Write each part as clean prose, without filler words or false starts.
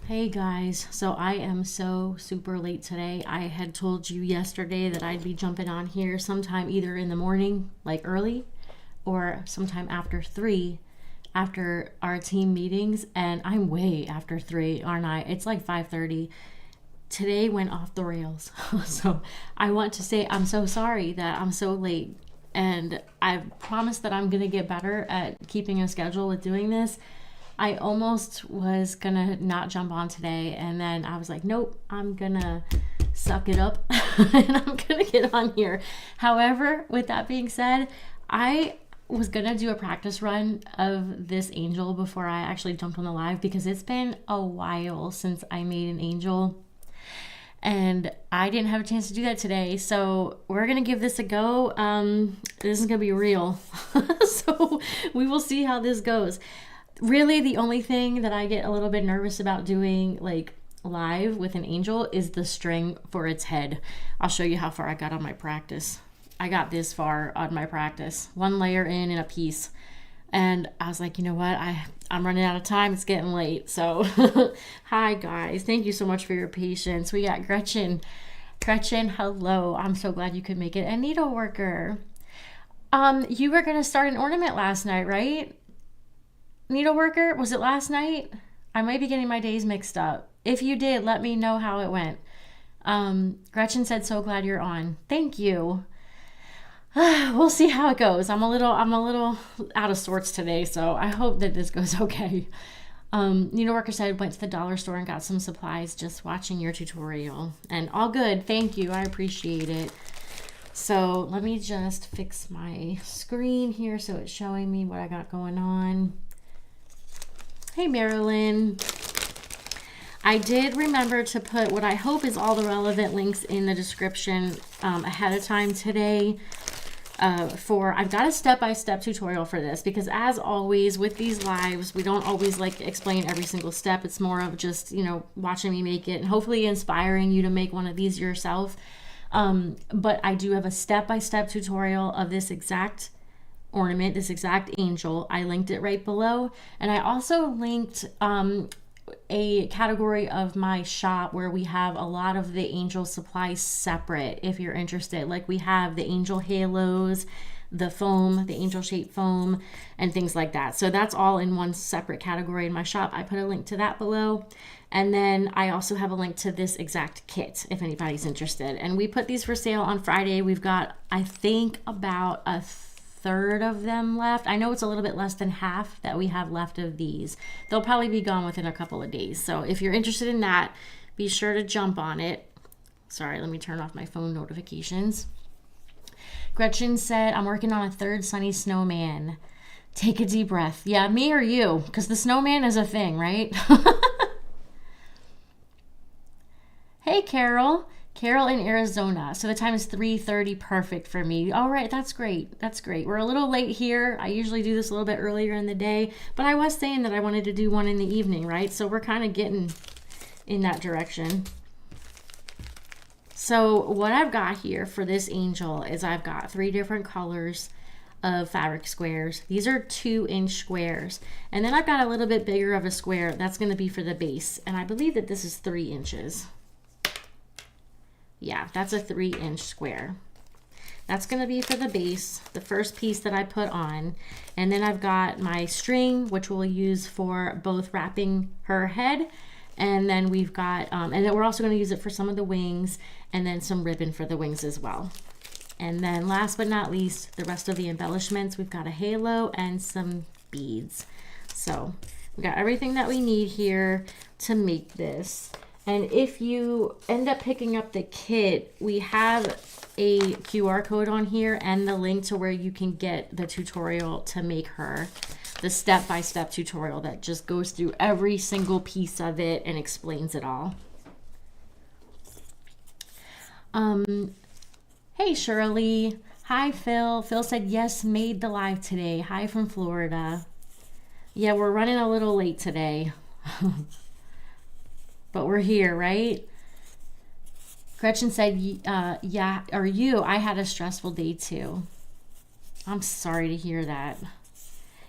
Hey guys, so I am so super late today. I had told you yesterday that I'd be jumping on here sometime either in the morning, like early, or sometime after 3 after our team meetings, and I'm way after 3, aren't I? It's like 5:30. Today went off the rails. So I want to say I'm so sorry that I'm so late. And I promise that I'm going to get better at keeping a schedule with doing this. I almost was gonna not jump on today, and then I was like, nope, I'm gonna suck it up and I'm gonna get on here. However, with that being said, I was gonna do a practice run of this angel before I actually jumped on the live because it's been a while since I made an angel and I didn't have a chance to do that today. So we're gonna give this a go. This is gonna be real. So we will see how this goes. Really, the only thing that I get a little bit nervous about doing like live with an angel is the string for its head. I'll show you how far I got on my practice. I got this far on my practice, one layer in and a piece. And I was like, you know what? I'm running out of time. It's getting late. So hi guys. Thank you so much for your patience. We got Gretchen. Gretchen, hello. I'm so glad you could make it. A needle worker. You were going to start an ornament last night, right? Needleworker, was it last night? I might be getting my days mixed up. If you did, let me know how it went. Gretchen said, so glad you're on. Thank you. We'll see how it goes. I'm a little out of sorts today, so I hope that this goes okay. Needleworker said, went to the dollar store and got some supplies just watching your tutorial. And all good. Thank you. I appreciate it. So let me just fix my screen here so it's showing me what I got going on. Hey, Marilyn. I did remember to put what I hope is all the relevant links in the description ahead of time today. I've got a step-by-step tutorial for this because as always with these lives, we don't always like explain every single step. It's more of just, watching me make it and hopefully inspiring you to make one of these yourself. But I do have a step-by-step tutorial of this exact ornament, this exact angel. I linked it right below, and I also linked a category of my shop where we have a lot of the angel supplies separate if you're interested. Like we have the angel halos, the foam, the angel shaped foam, and things like that. So that's all in one separate category in my shop. I put a link to that below. And then I also have a link to this exact kit if anybody's interested. And we put these for sale on Friday. We've got, I think, about a third of them left. I know it's a little bit less than half that we have left of these. They'll probably be gone within a couple of days. So if you're interested in that, be sure to jump on it. Sorry, let me turn off my phone notifications. Gretchen said, I'm working on a third sunny snowman. Take a deep breath. Yeah, me or you, because the snowman is a thing, right? Hey, Carol. Carol in Arizona. So the time is 3:30, perfect for me. All right, that's great. That's great. We're a little late here. I usually do this a little bit earlier in the day, but I was saying that I wanted to do one in the evening, right? So we're kind of getting in that direction. So what I've got here for this angel is I've got 3 different colors of fabric squares. These are 2-inch squares. And then I've got a little bit bigger of a square. That's going to be for the base. And I believe that this is 3 inches. Yeah, that's a 3-inch square. That's going to be for the base, the first piece that I put on. And then I've got my string, which we'll use for both wrapping her head. And then we've got, and then we're also going to use it for some of the wings and then some ribbon for the wings as well. And then last but not least, the rest of the embellishments, we've got a halo and some beads. So we got everything that we need here to make this. And if you end up picking up the kit, we have a QR code on here and the link to where you can get the tutorial to make her, the step-by-step tutorial that just goes through every single piece of it and explains it all. Hey, Shirley. Hi, Phil. Phil said, yes, made the live today. Hi from Florida. Yeah, we're running a little late today. But we're here, right? Gretchen said, yeah, or you, I had a stressful day too. I'm sorry to hear that.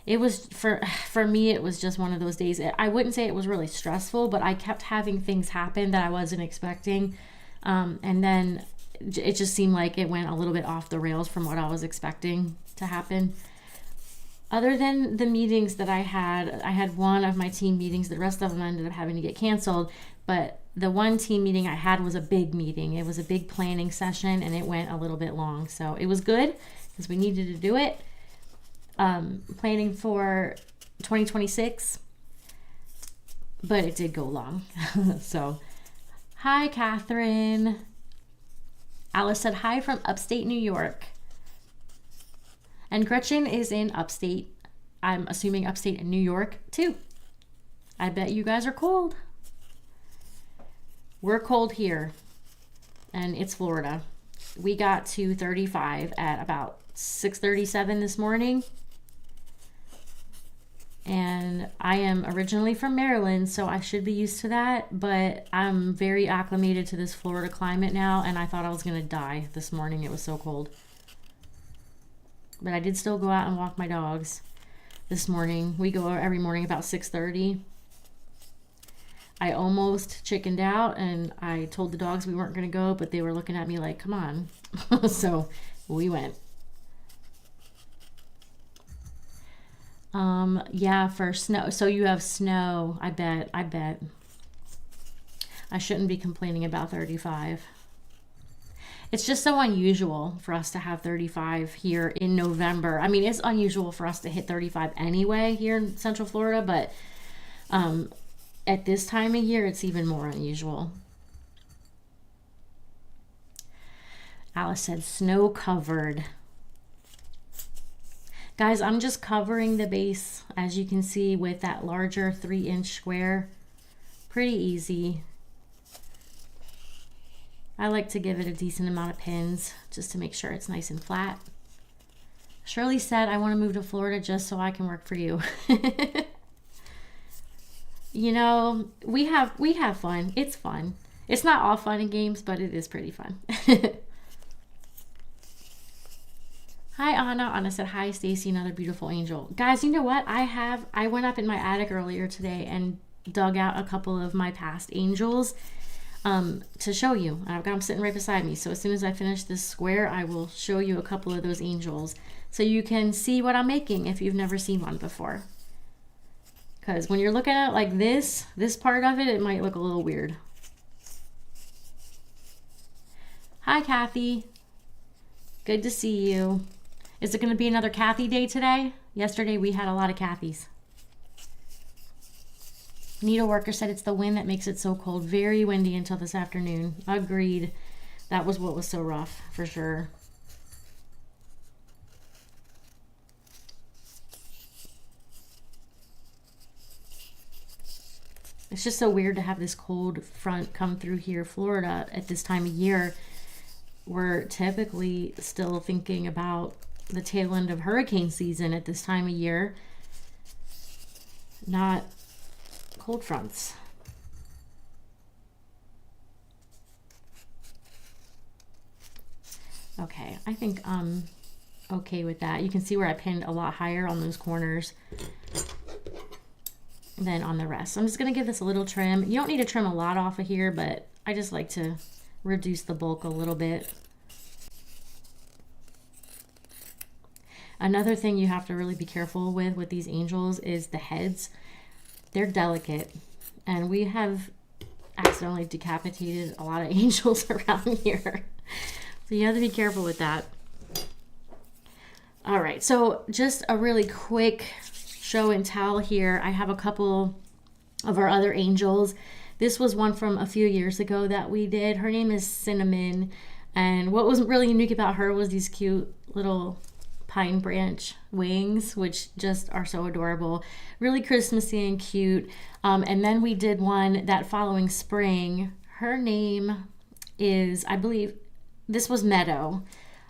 It was for me, it was just one of those days. I wouldn't say it was really stressful, but I kept having things happen that I wasn't expecting. And then it just seemed like it went a little bit off the rails from what I was expecting to happen. Other than the meetings that I had one of my team meetings. The rest of them ended up having to get canceled. But the one team meeting I had was a big meeting. It was a big planning session, and it went a little bit long. So it was good because we needed to do it. Planning for 2026, but it did go long. So, hi, Catherine. Alice said hi from upstate New York. And Gretchen is in upstate. I'm assuming upstate in New York too. I bet you guys are cold. We're cold here, and it's Florida. We got to 35 at about 6:37 this morning. And I am originally from Maryland, so I should be used to that, but I'm very acclimated to this Florida climate now, and I thought I was going to die this morning. It was so cold. But I did still go out and walk my dogs this morning. We go every morning about 6:30. I almost chickened out, and I told the dogs we weren't going to go, but they were looking at me like, come on. So we went. Yeah, for snow. So you have snow. I bet. I shouldn't be complaining about 35. It's just so unusual for us to have 35 here in November. I mean, it's unusual for us to hit 35 anyway here in Central Florida, but at this time of year, it's even more unusual. Alice said snow covered. Guys, I'm just covering the base, as you can see, with that larger 3-inch square. Pretty easy. I like to give it a decent amount of pins just to make sure it's nice and flat. Shirley said, I want to move to Florida just so I can work for you. You know, we have fun. It's fun. It's not all fun and games, but it is pretty fun. Hi, Anna. Anna said, hi, Stacy, another beautiful angel. Guys, you know what? I went up in my attic earlier today and dug out a couple of my past angels to show you. I've got them sitting right beside me. So as soon as I finish this square, I will show you a couple of those angels so you can see what I'm making if you've never seen one before. Because when you're looking at it like this part of it, it might look a little weird. Hi, Kathy. Good to see you. Is it going to be another Kathy day today? Yesterday we had a lot of Kathys. Needle worker said it's the wind that makes it so cold. Very windy until this afternoon. Agreed. That was what was so rough, for sure. It's just so weird to have this cold front come through here, Florida, at this time of year. We're typically still thinking about the tail end of hurricane season at this time of year, not cold fronts. Okay, I think I'm okay with that. You can see where I pinned a lot higher on those corners than on the rest. So I'm just going to give this a little trim. You don't need to trim a lot off of here, but I just like to reduce the bulk a little bit. Another thing you have to really be careful with these angels is the heads. They're delicate, and we have accidentally decapitated a lot of angels around here. So you have to be careful with that. All right, so just a really quick show and tell here. I have a couple of our other angels. This was one from a few years ago that we did. Her name is Cinnamon, and what was really unique about her was these cute little pine branch wings, which just are so adorable, really Christmassy and cute. And then we did one that following spring. Her name is, I believe, this was Meadow.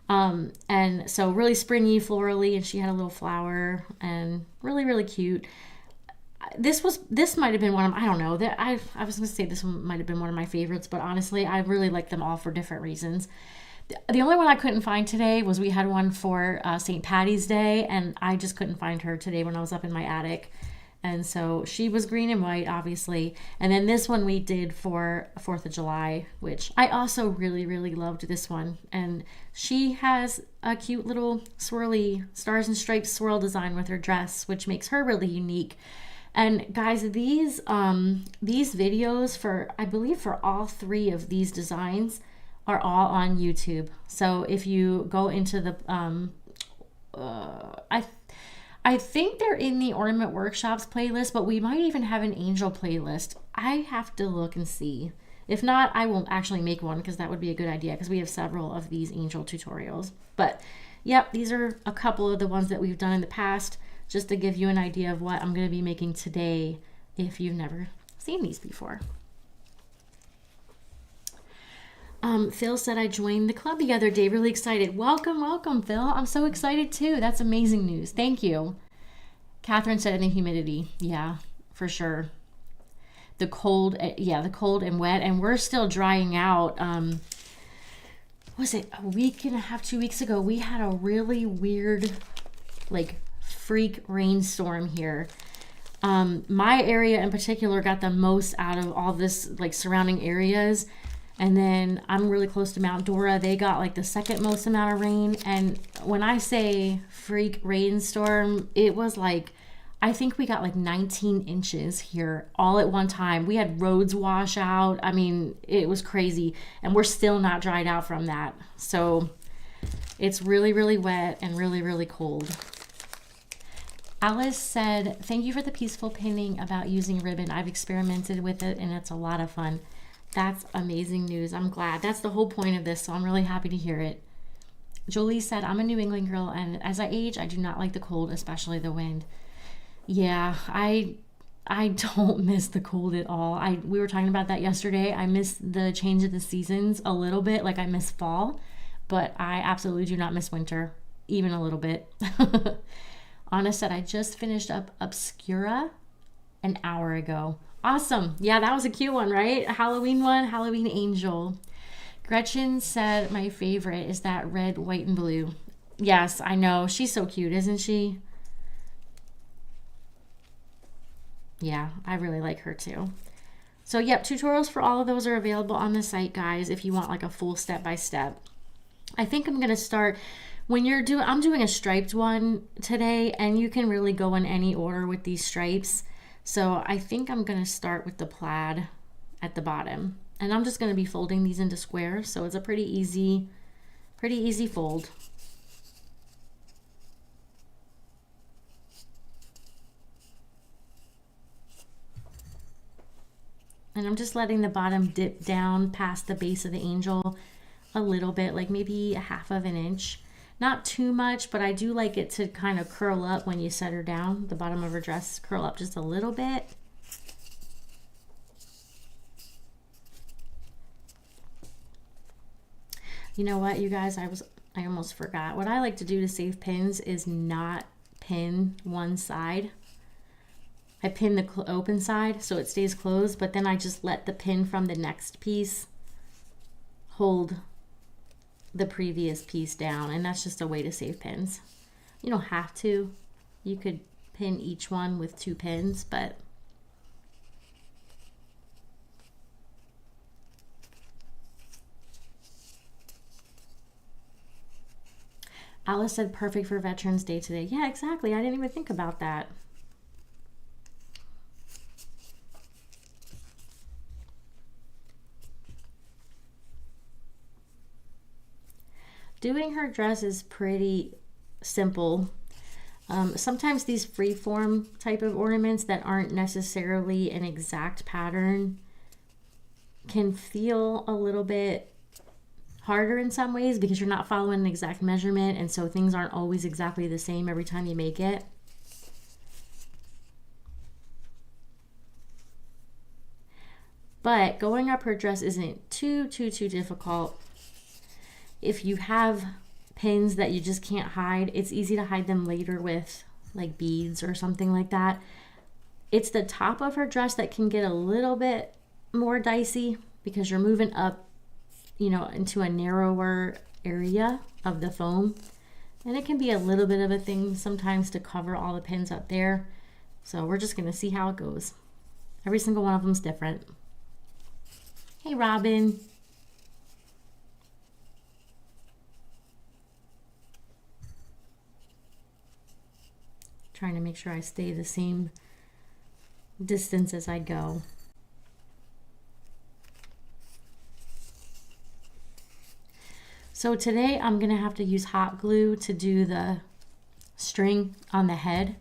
And so really springy, florally, and she had a little flower and really, really cute. This might have been one of, I don't know, that I was going to say this one might have been one of my favorites, but honestly, I really like them all for different reasons. The only one I couldn't find today was we had one for St. Patty's Day, and I just couldn't find her today when I was up in my attic. And so she was green and white, obviously. And then this one we did for 4th of July, which I also really, really loved this one. And she has a cute little swirly stars and stripes swirl design with her dress, which makes her really unique. And guys, these videos for, I believe for all 3 of these designs are all on YouTube. So if you go into the, I think they're in the Ornament Workshops playlist, but we might even have an angel playlist. I have to look and see. If not, I will actually make one because that would be a good idea because we have several of these angel tutorials. But yep, these are a couple of the ones that we've done in the past just to give you an idea of what I'm going to be making today if you've never seen these before. Phil said I joined the club the other day. Really excited. Welcome, welcome, Phil. I'm so excited too. That's amazing news. Thank you. Catherine said the humidity. Yeah, for sure. The cold, the cold and wet. And we're still drying out. Was it a week and a half, 2 weeks ago? We had a really weird, like, freak rainstorm here. My area in particular got the most out of all this, like, surrounding areas. And then I'm really close to Mount Dora. They got like the second most amount of rain. And when I say freak rainstorm, it was like, I think we got like 19 inches here all at one time. We had roads wash out. I mean, it was crazy. And we're still not dried out from that. So it's really, really wet and really, really cold. Alice said, thank you for the peaceful pinning about using ribbon. I've experimented with it and it's a lot of fun. That's amazing news. I'm glad. That's the whole point of this, so I'm really happy to hear it. Jolie said, I'm a New England girl, and as I age, I do not like the cold, especially the wind. Yeah, I don't miss the cold at all. We were talking about that yesterday. I miss the change of the seasons a little bit, like I miss fall, but I absolutely do not miss winter, even a little bit. Anna said, I just finished up Obscura an hour ago. Awesome. Yeah, that was a cute one, right? A Halloween one, Halloween Angel. Gretchen said my favorite is that red, white, and blue. Yes, I know. She's so cute, isn't she? Yeah, I really like her too. So, yep, tutorials for all of those are available on the site, guys, if you want like a full step-by-step. I think I'm going to start when I'm doing a striped one today, and you can really go in any order with these stripes. So I think I'm going to start with the plaid at the bottom. And I'm just going to be folding these into squares. So it's a pretty easy fold. And I'm just letting the bottom dip down past the base of the angel a little bit, like maybe a 1/2 inch. Not too much, but I do like it to kind of curl up when you set her down. The bottom of her dress curl up just a little bit. You know what, you guys, I almost forgot. What I like to do to save pins is not pin one side. I pin the open side so it stays closed, but then I just let the pin from the next piece hold the previous piece down, and that's just a way to save pins. You don't have to. You could pin each one with 2 pins, but Alice said perfect for Veterans Day today. Yeah, exactly. I didn't even think about that. Doing her dress is pretty simple. Sometimes these freeform type of ornaments that aren't necessarily an exact pattern can feel a little bit harder in some ways because you're not following an exact measurement, and so things aren't always exactly the same every time you make it. But going up her dress isn't too difficult. If you have pins that you just can't hide, it's easy to hide them later with like beads or something like that. It's the top of her dress that can get a little bit more dicey because you're moving up you know, into a narrower area of the foam. And it can be a little bit of a thing sometimes to cover all the pins up there. So we're just going to see how it goes. Every single one of them is different. Hey, Robin. Trying to make sure I stay the same distance as I go. So today I'm going to have to use hot glue to do the string on the head.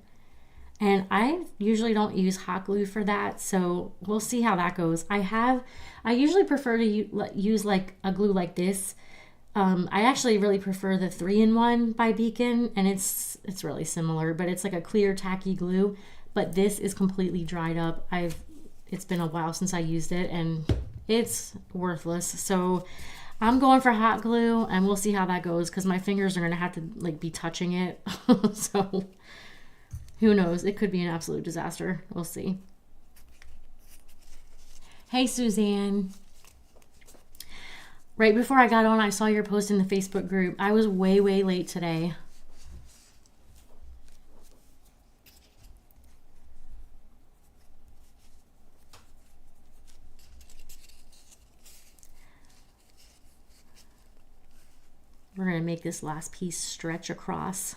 And I usually don't use hot glue for that, so we'll see how that goes. I usually prefer to use like a glue like this. I actually really prefer the 3-in-1 by Beacon, and it's really similar, but it's like a clear tacky glue. But this is completely dried up. It's been a while since I used it, and it's worthless. So I'm going for hot glue, and we'll see how that goes because my fingers are gonna have to like be touching it. So who knows? It could be an absolute disaster. We'll see. Hey, Suzanne. Right before I got on, I saw your post in the Facebook group. I was way, way late today. We're going to make this last piece stretch across.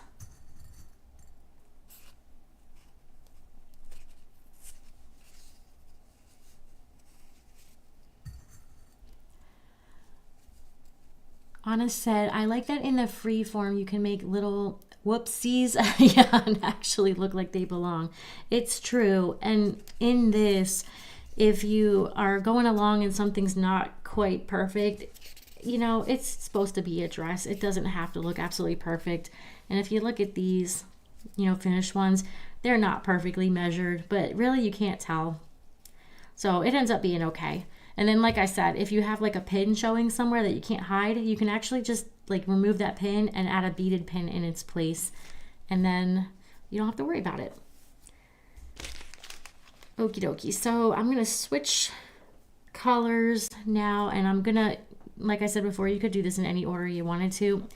Anna said, I like that in the free form you can make little whoopsies yeah, and actually look like they belong. It's true. And in this, if you are going along and something's not quite perfect, you know, it's supposed to be a dress. It doesn't have to look absolutely perfect. And if you look at these, you know, finished ones, they're not perfectly measured, but really you can't tell. So it ends up being okay. And then, like I said, if you have like a pin showing somewhere that you can't hide, you can actually just like remove that pin and add a beaded pin in its place. And then you don't have to worry about it. Okie dokie. So I'm going to switch colors now, and I'm going to, like I said before, you could do this in any order you wanted to.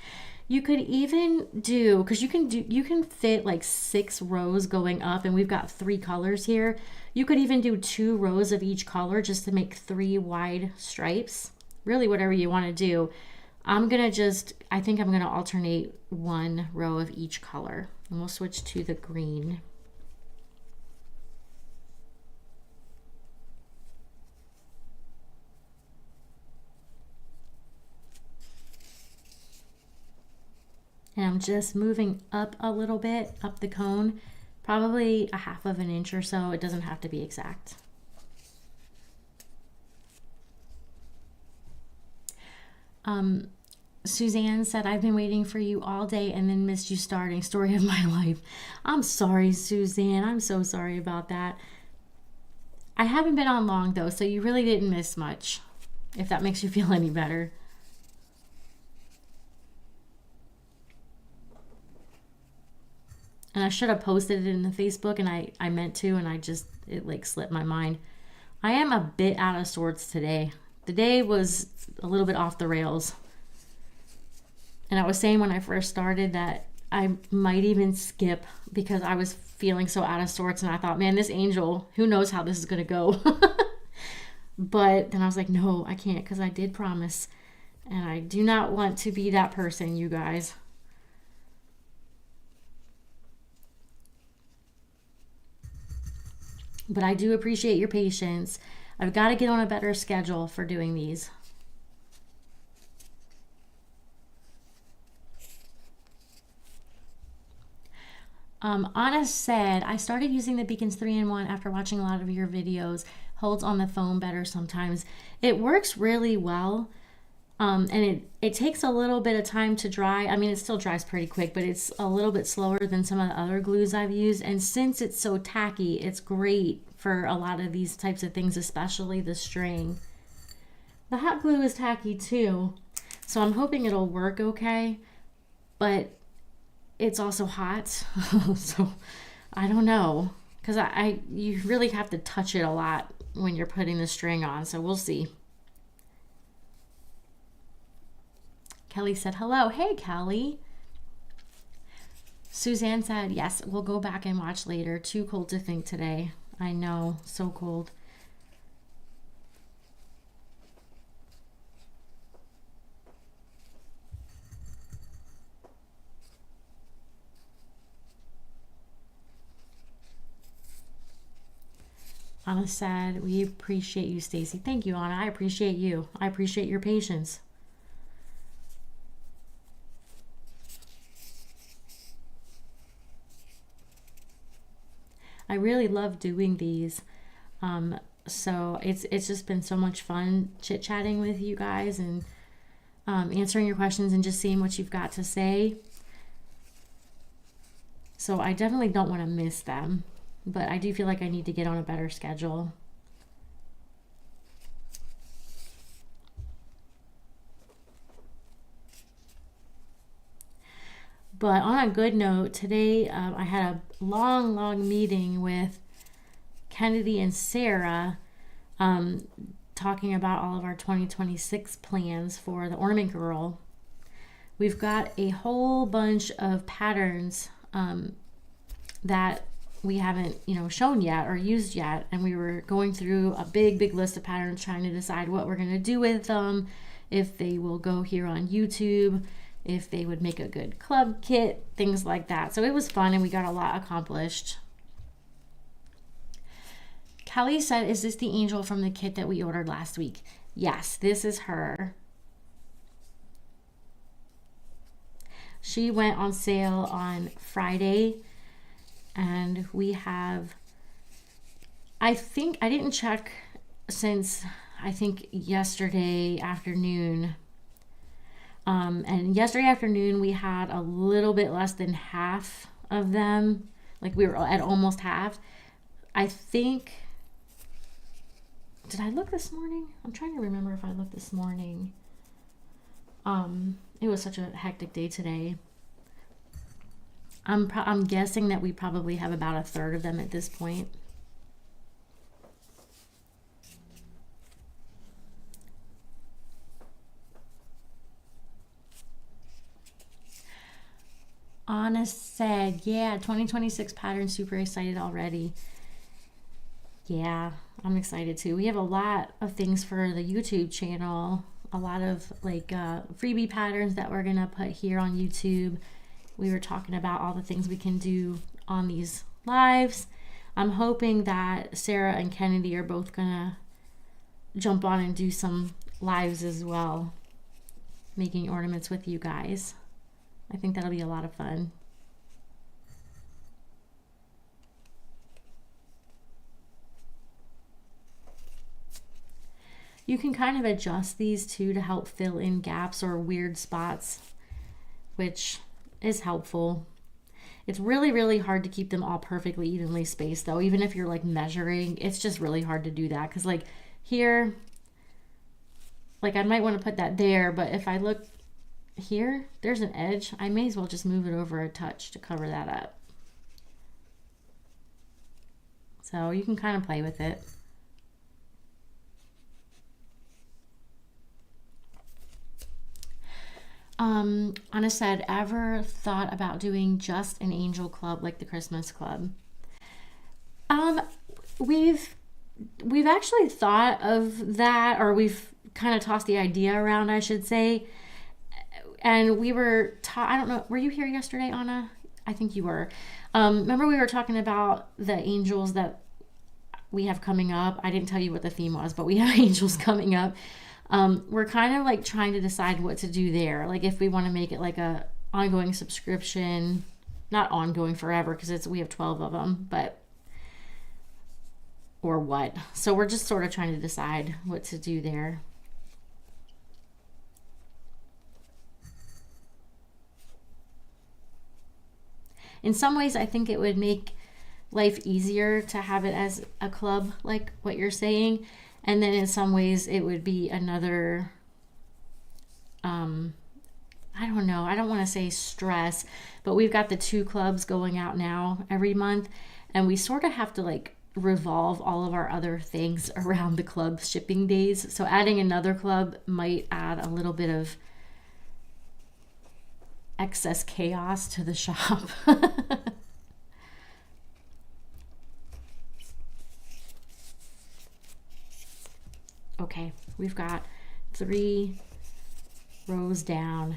You could even do, because you can fit like 6 rows going up, and we've got 3 colors here. You could even do 2 rows of each color just to make 3 wide stripes. Really, whatever you want to do. I think I'm gonna alternate 1 row of each color, and we'll switch to the green. And I'm just moving up a little bit, up the cone, probably a 1/2 of an inch or so. It doesn't have to be exact. Suzanne said, I've been waiting for you all day and then missed you starting. Story of my life. I'm sorry, Suzanne. I'm so sorry about that. I haven't been on long though, so you really didn't miss much, if that makes you feel any better. And I should have posted it in the Facebook, and I meant to, and it like slipped my mind. I am a bit out of sorts today. The day was a little bit off the rails. And I was saying when I first started that I might even skip because I was feeling so out of sorts, and I thought, man, this angel, who knows how this is going to go. But then I was like, no, I can't, because I did promise. And I do not want to be that person, you guys. But I do appreciate your patience. I've got to get on a better schedule for doing these. Anna said, I started using the Beacons 3-in-1 after watching a lot of your videos. Holds on the foam better sometimes. It works really well. And it takes a little bit of time to dry. I mean, it still dries pretty quick, but it's a little bit slower than some of the other glues I've used. And since it's so tacky, it's great for a lot of these types of things, especially the string. The hot glue is tacky too, so I'm hoping it'll work okay, but it's also hot, so I don't know, because you really have to touch it a lot when you're putting the string on, so we'll see. Kelly said hello. Hey, Kelly. Suzanne said, yes, we'll go back and watch later. Too cold to think today. I know, so cold. Anna said, we appreciate you, Stacy. Thank you, Anna. I appreciate you. I appreciate your patience. I really love doing these. So it's just been so much fun chit-chatting with you guys and answering your questions and just seeing what you've got to say. So I definitely don't want to miss them, but I do feel like I need to get on a better schedule. But on a good note, today I had a long meeting with Kennedy and Sarah talking about all of our 2026 plans for the Ornament Girl. We've got a whole bunch of patterns that we haven't, shown yet or used yet. And we were going through a big list of patterns, trying to decide what we're going to do with them, if they will go here on YouTube, if they would make a good club kit, things like that. So it was fun and we got a lot accomplished. Kelly said, is this the angel from the kit that we ordered last week? Yes, this is her. She went on sale on Friday and we have, I didn't check since yesterday afternoon. And yesterday afternoon we had a little bit less than half of them. Like we were at almost half. I think, did I look this morning? I'm trying to remember if I looked this morning. It was such a hectic day today. I'm guessing that we probably have about a third of them at this point. Anna said, yeah, 2026 pattern, super excited already. Yeah, I'm excited too. We have a lot of things for the YouTube channel, a lot of freebie patterns that we're gonna put here on YouTube. We were talking about all the things we can do on these lives. I'm hoping that Sarah and Kennedy are both gonna jump on and do some lives as well, making ornaments with you guys. I think that'll be a lot of fun. You can kind of adjust these too to help fill in gaps or weird spots, which is helpful. It's really hard to keep them all perfectly evenly spaced though. Even if you're measuring, it's just really hard to do that. Cause here, I might want to put that there, but if I look here, there's an edge. I may as well just move it over a touch to cover that up. So you can kind of play with it. Anna said, ever thought about doing just an angel club like the Christmas club? We've actually thought of that, or we've kind of tossed the idea around, I should say. And we were I don't know, were you here yesterday, Anna? I think you were. Remember we were talking about the angels that we have coming up. I didn't tell you what the theme was, but we have angels coming up. We're kind of trying to decide what to do there. If we want to make it a ongoing subscription, not ongoing forever because we have 12 of them, but or what. So we're just sort of trying to decide what to do there. In some ways, I think it would make life easier to have it as a club, like what you're saying. And then in some ways, it would be another, I don't know, I don't want to say stress, but we've got the 2 clubs going out now every month. And we sort of have to revolve all of our other things around the club shipping days. So adding another club might add a little bit of excess chaos to the shop. Okay, we've got 3 rows down,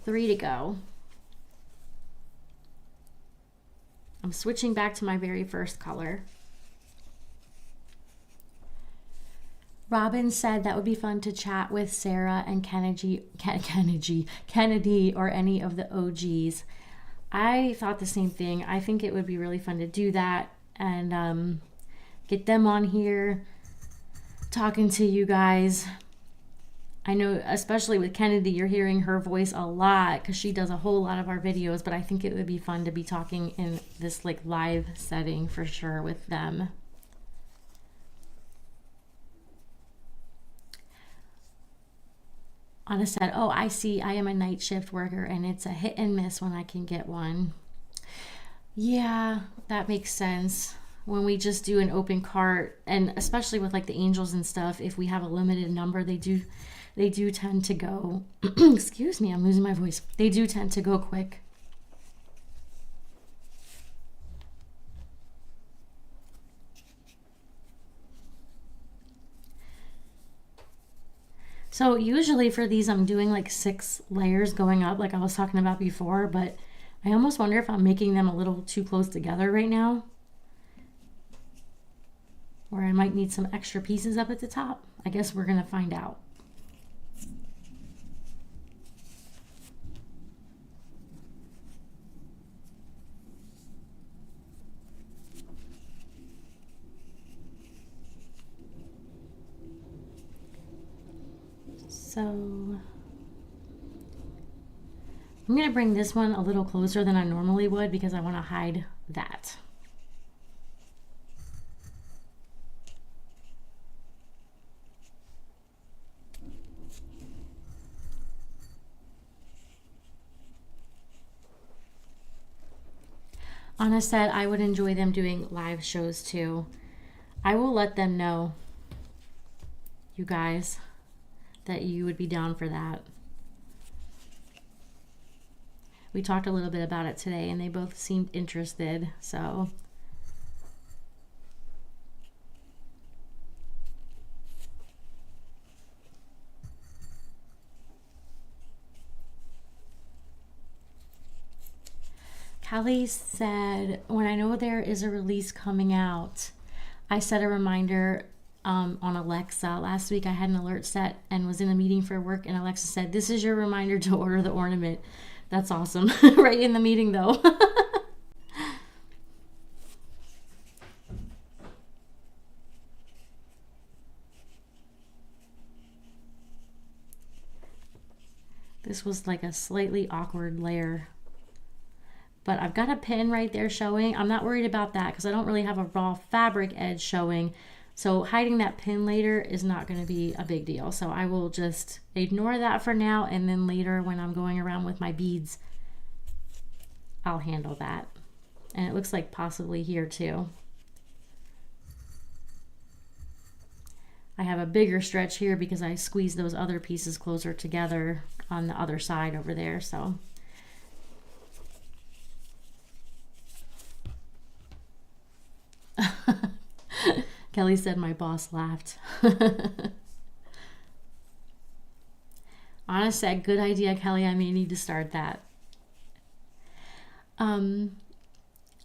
3 to go. I'm switching back to my very first color. Robin said that would be fun to chat with Sarah and Kennedy or any of the OGs. I thought the same thing. I think it would be really fun to do that and get them on here talking to you guys. I know, especially with Kennedy, you're hearing her voice a lot because she does a whole lot of our videos, but I think it would be fun to be talking in this like live setting for sure with them. Anna said, oh, I see. I am a night shift worker and it's a hit and miss when I can get one. Yeah, that makes sense. When we just do an open cart, and especially with like the angels and stuff, if we have a limited number, they do tend to go, excuse me, I'm losing my voice. They do tend to go quick. So usually for these, I'm doing like 6 layers going up like I was talking about before, but I almost wonder if I'm making them a little too close together right now. Or I might need some extra pieces up at the top. I guess we're gonna find out. So I'm going to bring this one a little closer than I normally would because I want to hide that. Anna said I would enjoy them doing live shows too. I will let them know, you guys, that you would be down for that. We talked a little bit about it today and they both seemed interested, so. Callie said, when I know there is a release coming out, I set a reminder on Alexa. Last week I had an alert set and was in a meeting for work, and Alexa said, this is your reminder to order the ornament. That's awesome. Right in the meeting though. This was like a slightly awkward layer. But I've got a pin right there showing. I'm not worried about that because I don't really have a raw fabric edge showing. So hiding that pin later is not going to be a big deal. So I will just ignore that for now. And then later when I'm going around with my beads, I'll handle that. And it looks like possibly here too. I have a bigger stretch here because I squeezed those other pieces closer together on the other side over there. So. Kelly said my boss laughed. Anna said, good idea, Kelly. I may need to start that.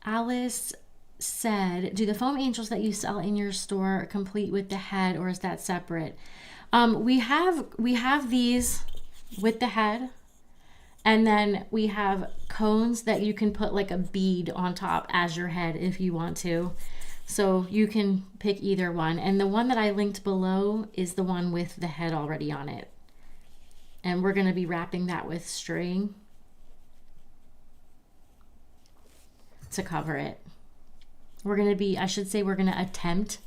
Alice said, do the foam angels that you sell in your store complete with the head, or is that separate? We have these with the head, and then we have cones that you can put like a bead on top as your head if you want to. So you can pick either one. And the one that I linked below is the one with the head already on it. And we're going to be wrapping that with string to cover it. We're going to be, I should say we're going to attempt.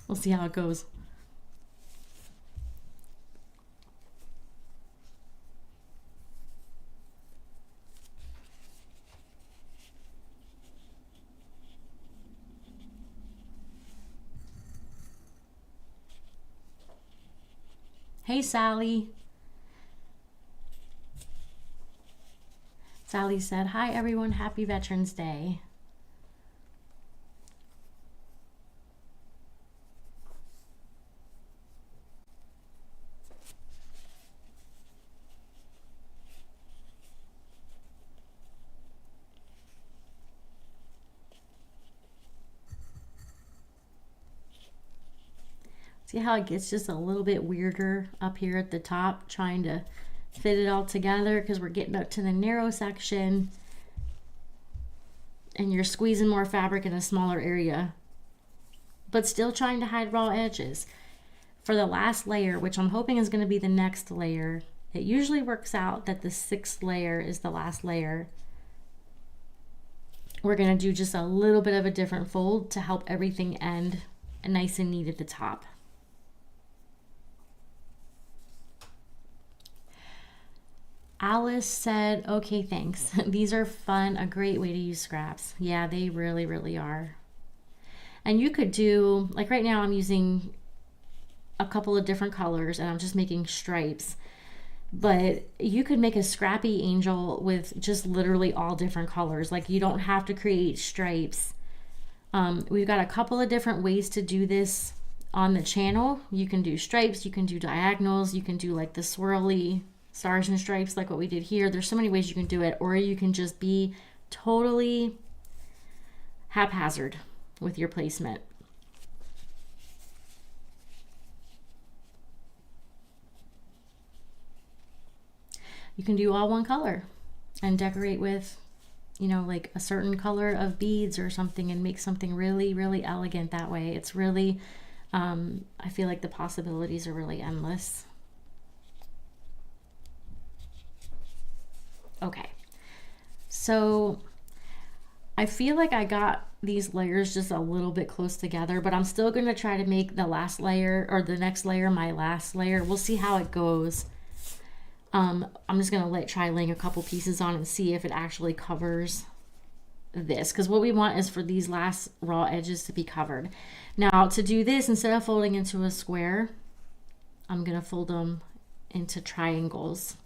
We'll see how it goes. Hey, Sally. Sally said, hi everyone, happy Veterans Day. See how it gets just a little bit weirder up here at the top, trying to fit it all together because we're getting up to the narrow section and you're squeezing more fabric in a smaller area, but still trying to hide raw edges. For the last layer, which I'm hoping is going to be the next layer, it usually works out that the 6th layer is the last layer. We're going to do just a little bit of a different fold to help everything end nice and neat at the top. Alice said, okay, thanks. These are fun, a great way to use scraps. Yeah, they really, really are. And you could do, like right now I'm using a couple of different colors and I'm just making stripes. But you could make a scrappy angel with just literally all different colors. Like you don't have to create stripes. We've got a couple of different ways to do this on the channel. You can do stripes, you can do diagonals, you can do like the swirly stars and stripes like what we did here. There's so many ways you can do it, or you can just be totally haphazard with your placement. You can do all one color and decorate with, you know, like a certain color of beads or something and make something really, really elegant that way. It's really, I feel like the possibilities are really endless. Okay, so I feel like I got these layers just a little bit close together, but I'm still going to try to make the last layer or the next layer my last layer. We'll see how it goes. I'm just going to try laying a couple pieces on and see if it actually covers this, because what we want is for these last raw edges to be covered. Now to do this, instead of folding into a square, I'm going to fold them into triangles,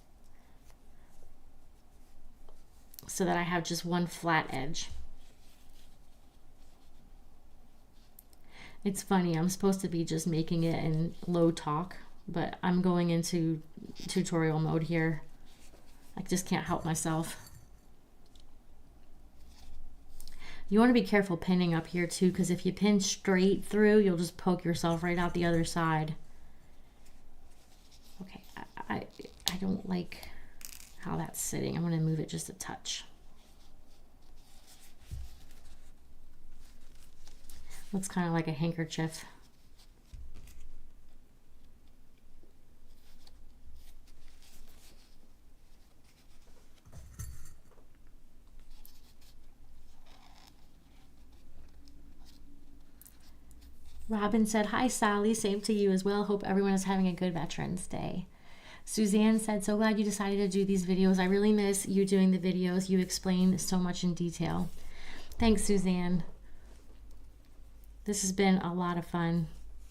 so that I have just one flat edge. It's funny, I'm supposed to be just making it in low talk, but I'm going into tutorial mode here. I just can't help myself. You want to be careful pinning up here too, because if you pin straight through, you'll just poke yourself right out the other side. Okay, I don't like how that's sitting. I'm going to move it just a touch. Looks kind of like a handkerchief. Robin said, hi Sally, same to you as well. Hope everyone is having a good Veterans Day. Suzanne said, so glad you decided to do these videos. I really miss you doing the videos. You explain so much in detail. Thanks, Suzanne. This has been a lot of fun.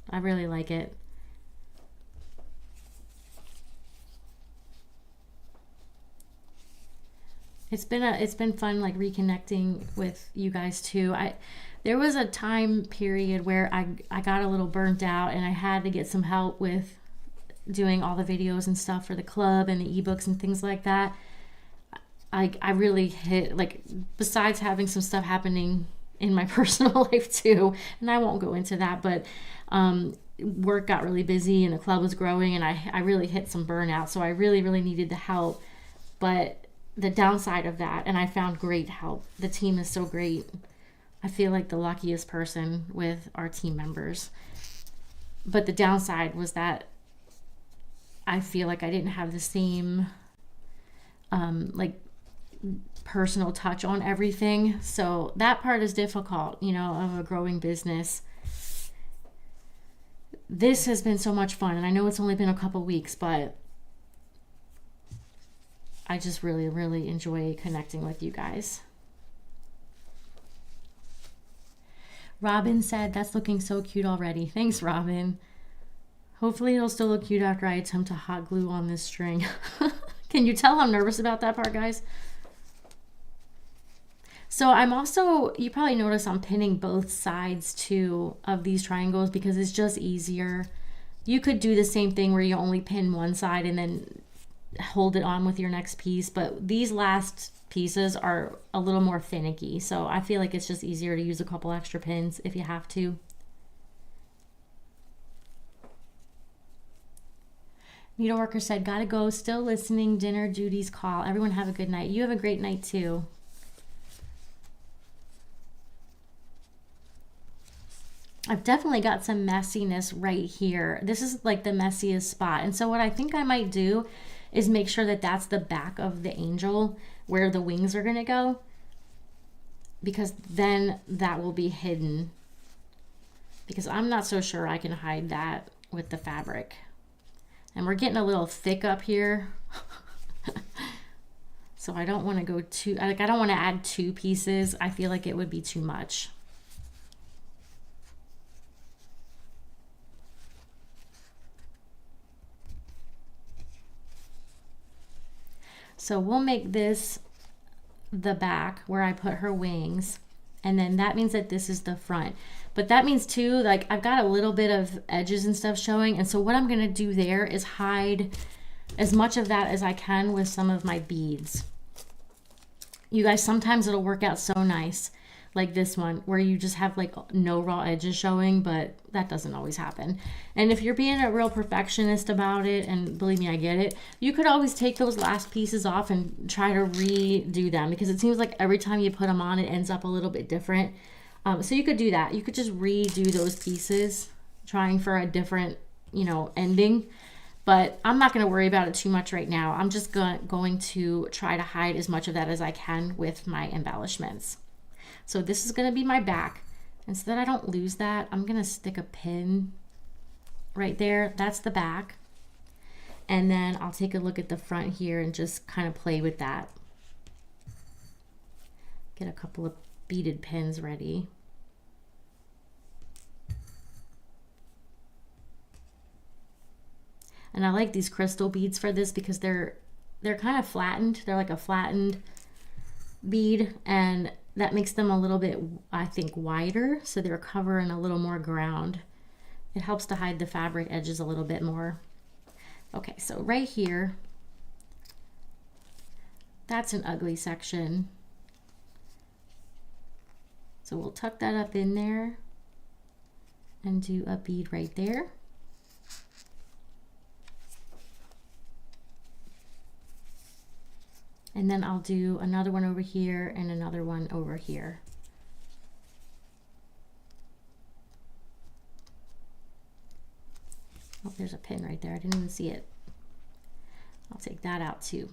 I really like it. It's been fun, like reconnecting with you guys too. There was a time period where I got a little burnt out and I had to get some help with doing all the videos and stuff for the club and the ebooks and things like that. I really hit, like, besides having some stuff happening in my personal life too, and I won't go into that, but work got really busy and the club was growing and I really hit some burnout, so I really needed the help. But the downside of that, and I found great help, the team is so great. I feel like the luckiest person with our team members. But the downside was that I feel like I didn't have the same like personal touch on everything. So that part is difficult, you know, of a growing business. This has been so much fun, and I know it's only been a couple weeks, but I just really enjoy connecting with you guys. Robin said, that's looking so cute already. Thanks, Robin. Hopefully it'll still look cute after I attempt to hot glue on this string. Can you tell I'm nervous about that part, guys? So I'm also, you probably notice I'm pinning both sides too of these triangles because it's just easier. You could do the same thing where you only pin one side and then hold it on with your next piece, but these last pieces are a little more finicky, so I feel like it's just easier to use a couple extra pins if you have to. Needleworker said, gotta go, still listening, dinner duties call. Everyone have a good night. You have a great night too. I've definitely got some messiness right here. This is like the messiest spot. And so what I think I might do is make sure that that's the back of the angel where the wings are gonna go, because then that will be hidden, because I'm not so sure I can hide that with the fabric. And we're getting a little thick up here. So I don't want to go too, like, I don't want to add 2 pieces. I feel like it would be too much. So we'll make this the back where I put her wings, and then that means that this is the front. But that means too, like, I've got a little bit of edges and stuff showing, and so what I'm gonna do there is hide as much of that as I can with some of my beads. You guys, sometimes it'll work out so nice, like this one, where you just have like no raw edges showing, but that doesn't always happen. And if you're being a real perfectionist about it, and believe me, I get it, you could always take those last pieces off and try to redo them, because it seems like every time you put them on, it ends up a little bit different. So you could do that. You could just redo those pieces, trying for a different, you know, ending. But I'm not going to worry about it too much right now. I'm just going to try to hide as much of that as I can with my embellishments. So this is going to be my back. And so that I don't lose that, I'm going to stick a pin right there. That's the back. And then I'll take a look at the front here and just kind of play with that. Get a couple of beaded pins ready. And I like these crystal beads for this because they're kind of flattened. They're like a flattened bead, and that makes them a little bit, I think, wider, so they're covering a little more ground. It helps to hide the fabric edges a little bit more. Okay, so right here, that's an ugly section. So we'll tuck that up in there and do a bead right there. And then I'll do another one over here and another one over here. Oh, there's a pin right there. I didn't even see it. I'll take that out too.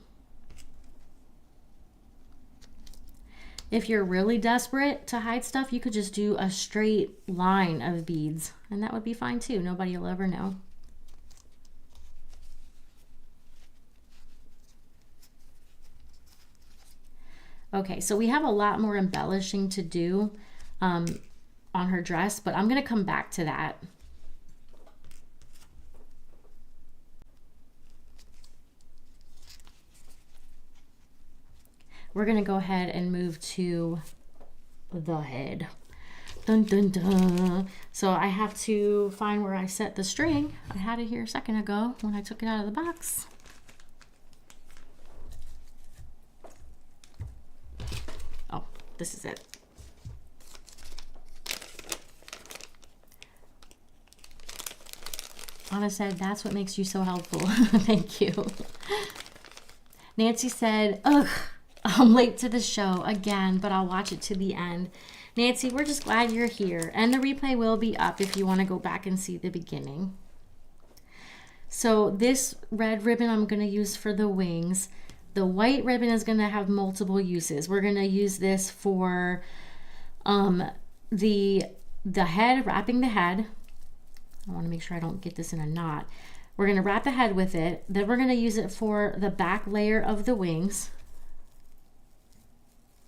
If you're really desperate to hide stuff, you could just do a straight line of beads, and that would be fine too. Nobody will ever know. Okay, so we have a lot more embellishing to do on her dress, but I'm gonna come back to that. We're gonna go ahead and move to the head. Dun, dun, dun. So I have to find where I set the string. I had it here a second ago when I took it out of the box. Oh, this is it. Anna said, that's what makes you so helpful. Thank you. Nancy said, ugh, I'm late to the show again, but I'll watch it to the end. Nancy, we're just glad you're here. And the replay will be up if you want to go back and see the beginning. So this red ribbon I'm going to use for the wings. The white ribbon is going to have multiple uses. We're going to use this for the head, wrapping the head. I want to make sure I don't get this in a knot. We're going to wrap the head with it. Then we're going to use it for the back layer of the wings.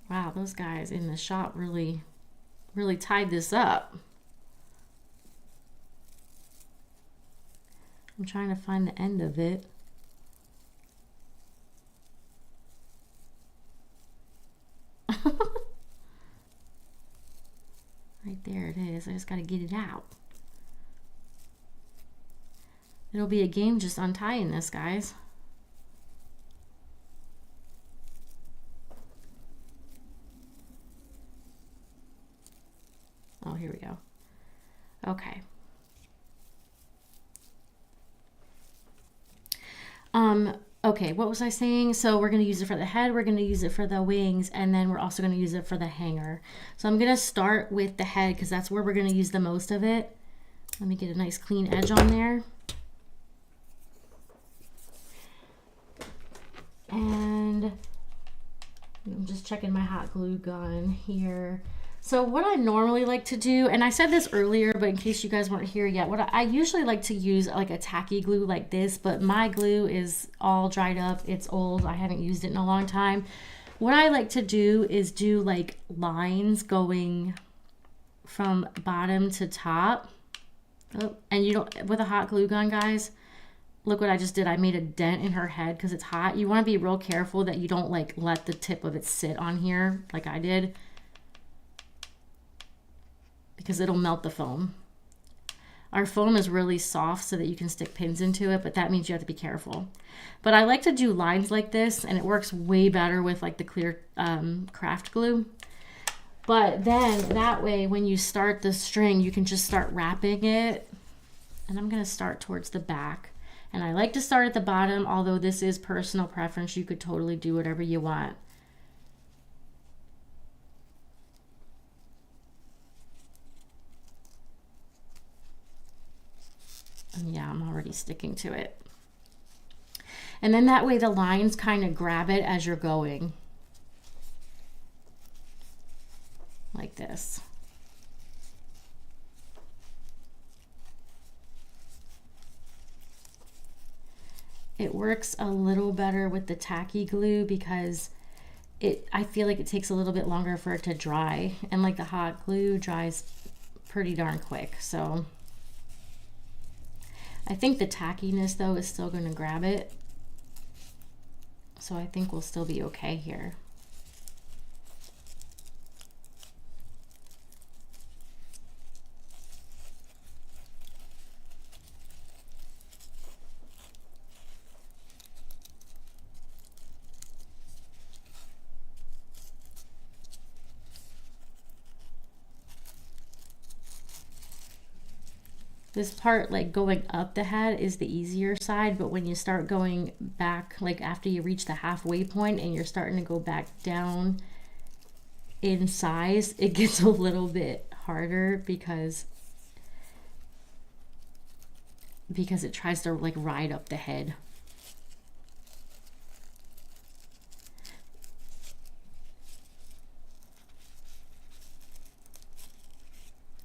Wow, those guys in the shop really tied this up. I'm trying to find the end of it. guys. I just got to get it out. It'll be a game just untying this, guys. Oh, here we go. Okay. Okay, what was I saying? So we're going to use it for the head, we're going to use it for the wings, and then we're also going to use it for the hanger. So I'm going to start with the head because that's where we're going to use the most of it. Let me get a nice clean edge on there. And I'm just checking my hot glue gun here. So what I normally like to do, and I said this earlier, but in case you guys weren't here yet, what I usually like to use like a tacky glue like this, but my glue is all dried up. It's old. I haven't used it in a long time. What I like to do is do like lines going from bottom to top. Oh, and you don't, with a hot glue gun, guys, look what I just did. I made a dent in her head because it's hot. You want to be real careful that you don't like let the tip of it sit on here like I did, because it'll melt the foam. Our foam is really soft so that you can stick pins into it, but that means you have to be careful. But I like to do lines like this, and it works way better with like the clear craft glue. But then that way, when you start the string, you can just start wrapping it. And I'm gonna start towards the back. And I like to start at the bottom, although this is personal preference. You could totally do whatever you want. And yeah, I'm already sticking to it. And then that way the lines kind of grab it as you're going. Like this. It works a little better with the tacky glue because I feel like it takes a little bit longer for it to dry, and like the hot glue dries pretty darn quick. So I think the tackiness though is still going to grab it. So I think we'll still be okay here. This part, like going up the head, is the easier side, but when you start going back, like after you reach the halfway point and you're starting to go back down in size, it gets a little bit harder because it tries to like ride up the head.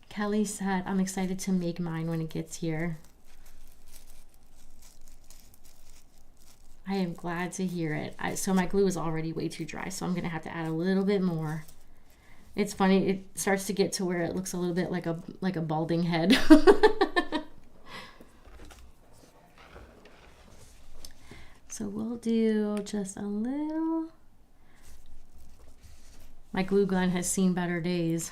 Kelly said, I'm excited to make mine when it gets here. I am glad to hear it. So my glue is already way too dry, so I'm going to have to add a little bit more. It's funny, it starts to get to where it looks a little bit like a balding head. So we'll do just a little. My glue gun has seen better days.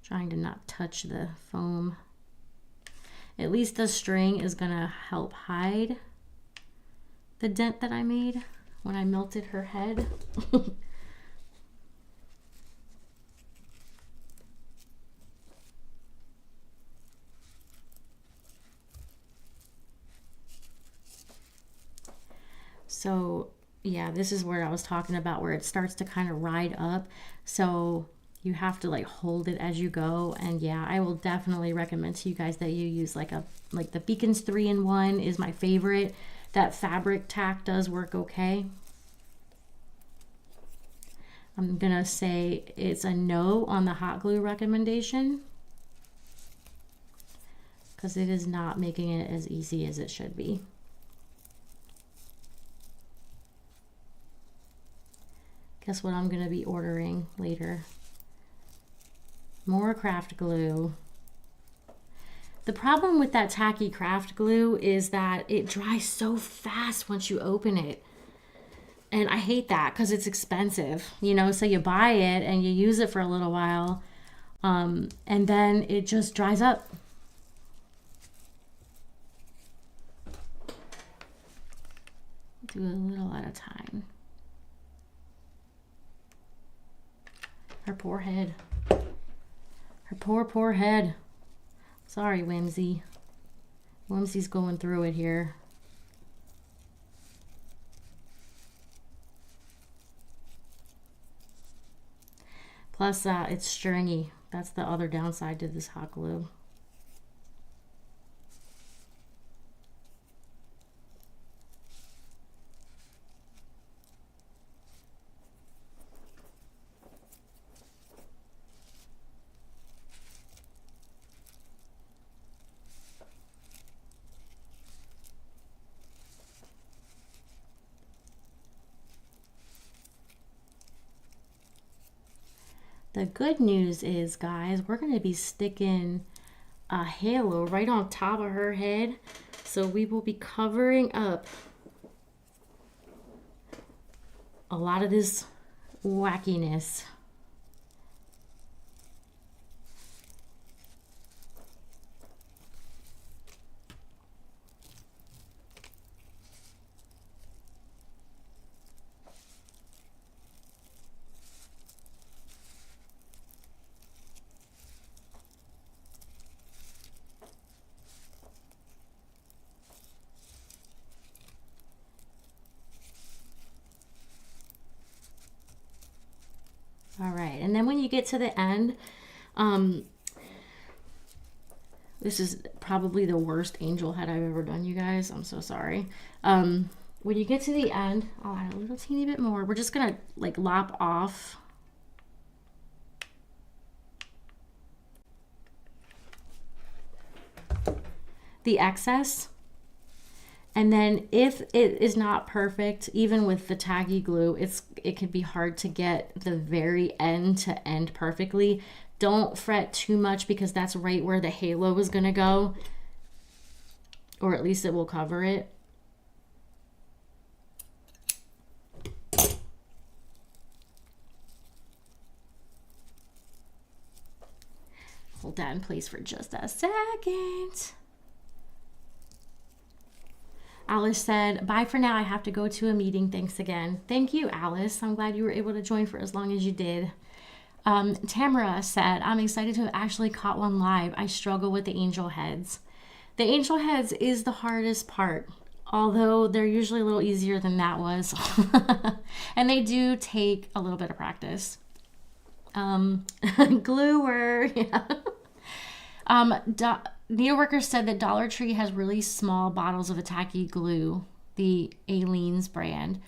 Trying to not touch the foam. At least the string is gonna help hide the dent that I made when I melted her head. So yeah, this is where I was talking about, where it starts to kind of ride up. So you have to like hold it as you go. And yeah, I will definitely recommend to you guys that you use like the Beacons 3-in-1 is my favorite. That fabric tack does work okay. I'm gonna say it's a no on the hot glue recommendation because it is not making it as easy as it should be. Guess what I'm gonna be ordering later? More craft glue. The problem with that tacky craft glue is that it dries so fast once you open it. And I hate that because it's expensive, you know, so you buy it and you use it for a little while, and then it just dries up. Do a little at a time. Her poor head. Her poor head. Sorry, Whimsy. Whimsy's going through it here. Plus, it's stringy. That's the other downside to this hot glue. The good news is, guys, we're going to be sticking a halo right on top of her head. So we will be covering up a lot of this wackiness. All right, and then when you get to the end, this is probably the worst angel head I've ever done, you guys. I'm so sorry. When you get to the end, I'll add a little teeny bit more. We're just gonna like lop off the excess. And then if it is not perfect, even with the tacky glue, it can be hard to get the very end to end perfectly. Don't fret too much because that's right where the halo is gonna go, or at least it will cover it. Hold that in place for just a second. Alice said, bye for now. I have to go to a meeting. Thanks again. Thank you, Alice. I'm glad you were able to join for as long as you did. Tamara said, I'm excited to have actually caught one live. I struggle with the angel heads. The angel heads is the hardest part, although they're usually a little easier than that was. And they do take a little bit of practice. Gluer, yeah. Needleworker said that Dollar Tree has really small bottles of a tacky glue, the Aleene's brand.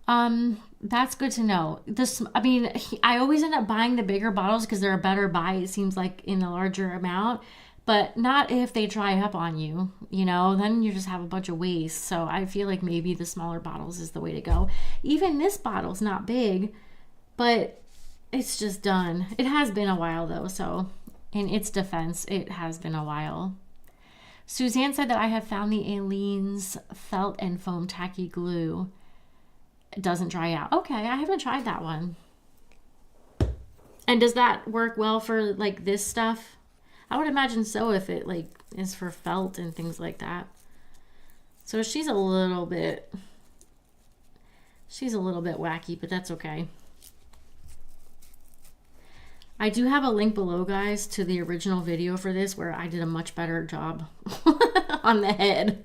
That's good to know. I always end up buying the bigger bottles because they're a better buy, it seems like, in a larger amount, but not if they dry up on you, you know, then you just have a bunch of waste. So I feel like maybe the smaller bottles is the way to go. Even this bottle's not big, but it's just done. It has been a while though, so in its defense, it has been a while. Suzanne said that I have found the Aleene's felt and foam tacky glue. It doesn't dry out. Okay, I haven't tried that one. And does that work well for like this stuff? I would imagine so if it like is for felt and things like that. So she's a little bit wacky, but that's okay. I do have a link below, guys, to the original video for this where I did a much better job on the head.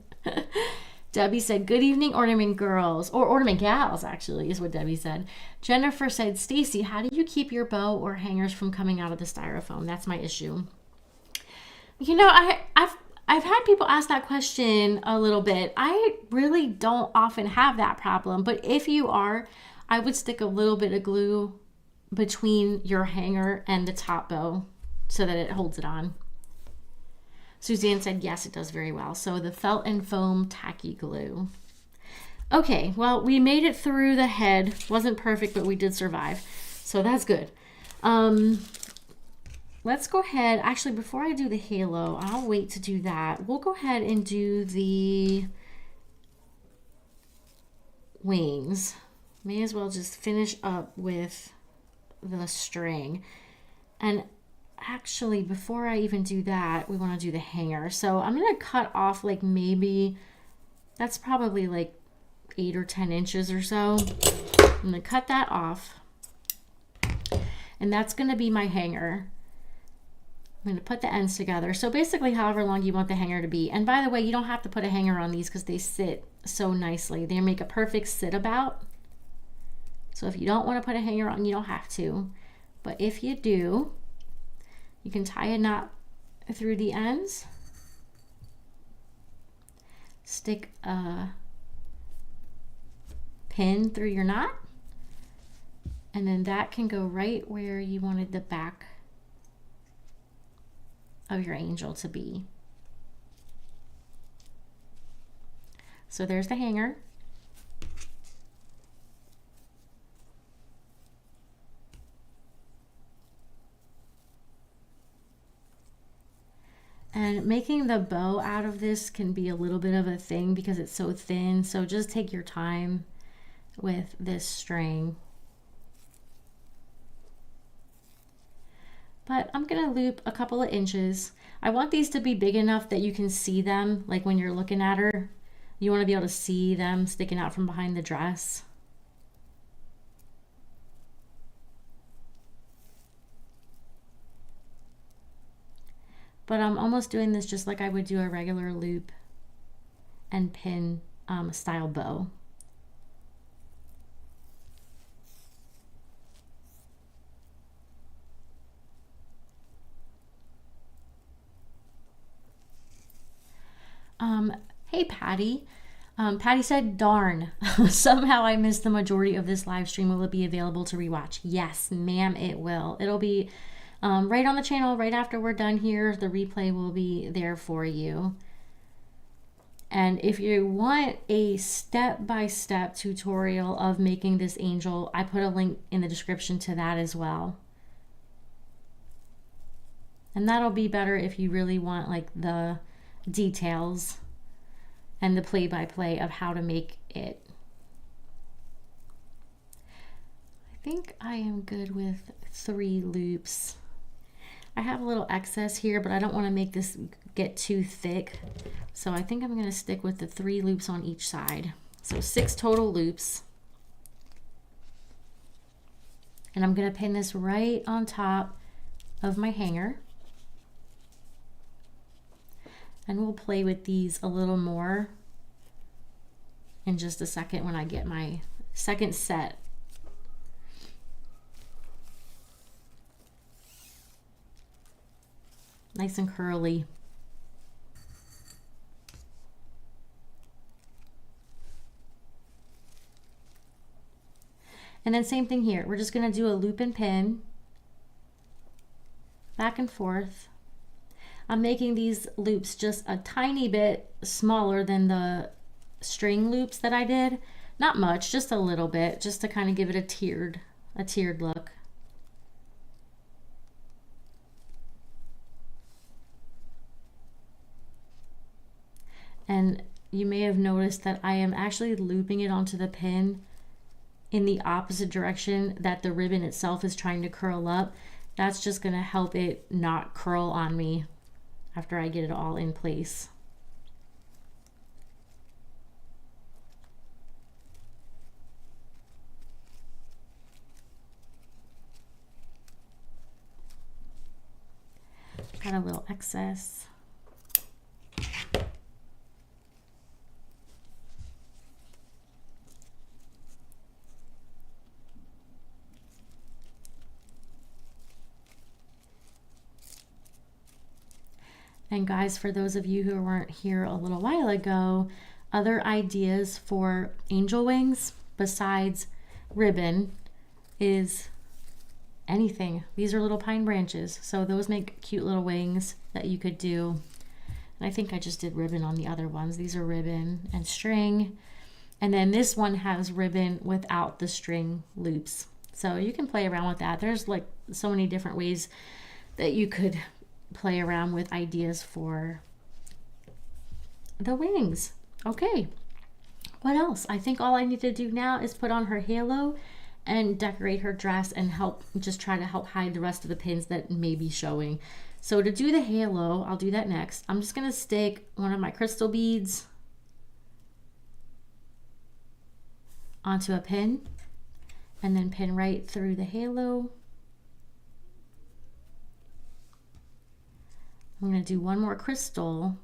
Debbie said, good evening, ornament girls, or ornament gals, actually, is what Debbie said. Jennifer said, Stacy, how do you keep your bow or hangers from coming out of the styrofoam? That's my issue. You know, I've had people ask that question a little bit. I really don't often have that problem, but if you are, I would stick a little bit of glue between your hanger and the top bow so that it holds it on. Suzanne said, yes, it does very well. So the felt and foam tacky glue. Okay, well, we made it through the head. Wasn't perfect, but we did survive. So that's good. Let's go ahead. Actually, before I do the halo, I'll wait to do that. We'll go ahead and do the wings. may as well just finish up with the string. And actually, before I even do that, we want to do the hanger. So I'm going to cut off like maybe, that's probably like 8 or 10 inches or so. I'm going to cut that off. And that's going to be my hanger. I'm going to put the ends together. So basically however long you want the hanger to be. And by the way, you don't have to put a hanger on these because they sit so nicely. They make a perfect sit about. So if you don't want to put a hanger on, you don't have to. But if you do, you can tie a knot through the ends. Stick a pin through your knot. And then that can go right where you wanted the back of your angel to be. So there's the hanger. And making the bow out of this can be a little bit of a thing because it's so thin. So just take your time with this string. But I'm going to loop a couple of inches. I want these to be big enough that you can see them, like when you're looking at her. You want to be able to see them sticking out from behind the dress. But I'm almost doing this just like I would do a regular loop and pin style bow. Hey Patty. Patty said, darn, somehow I missed the majority of this live stream. Will it be available to rewatch? Yes, ma'am, it will. It'll be right on the channel right after we're done here. The replay will be there for you. And if you want a step-by-step tutorial of making this angel, I put a link in the description to that as well. And that'll be better if you really want like the details and the play-by-play of how to make it. I think I am good with 3 loops. I have a little excess here, but I don't want to make this get too thick. So I think I'm going to stick with the 3 loops on each side. So 6 total loops. And I'm going to pin this right on top of my hanger. And we'll play with these a little more in just a second when I get my second set. Nice and curly. And then same thing here. We're just going to do a loop and pin back and forth. I'm making these loops just a tiny bit smaller than the string loops that I did. Not much, just a little bit, just to kind of give it a tiered look. And you may have noticed that I am actually looping it onto the pin in the opposite direction that the ribbon itself is trying to curl up. That's just going to help it not curl on me after I get it all in place. Got a little excess. And guys, for those of you who weren't here a little while ago, other ideas for angel wings besides ribbon is anything. These are little pine branches, so those make cute little wings that you could do. And I think I just did ribbon on the other ones. These are ribbon and string. And then this one has ribbon without the string loops. So you can play around with that. There's like so many different ways that you could play around with ideas for the wings. Okay, What else? I think all I need to do now is put on her halo and decorate her dress and help, just try to help hide the rest of the pins that may be showing. So to do the halo, I'll do that next. I'm just gonna stick one of my crystal beads onto a pin and then pin right through the halo. I'm gonna do one more crystal.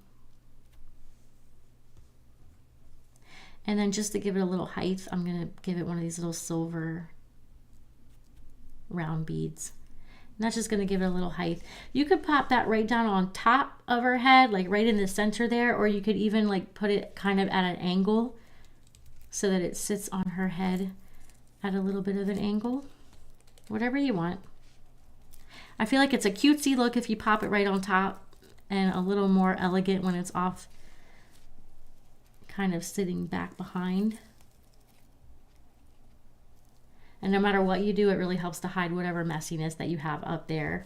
And then just to give it a little height, I'm gonna give it one of these little silver round beads. And that's just gonna give it a little height. You could pop that right down on top of her head, like right in the center there, or you could even like put it kind of at an angle so that it sits on her head at a little bit of an angle. Whatever you want. I feel like it's a cutesy look if you pop it right on top, and a little more elegant when it's off, kind of sitting back behind. And no matter what you do, it really helps to hide whatever messiness that you have up there.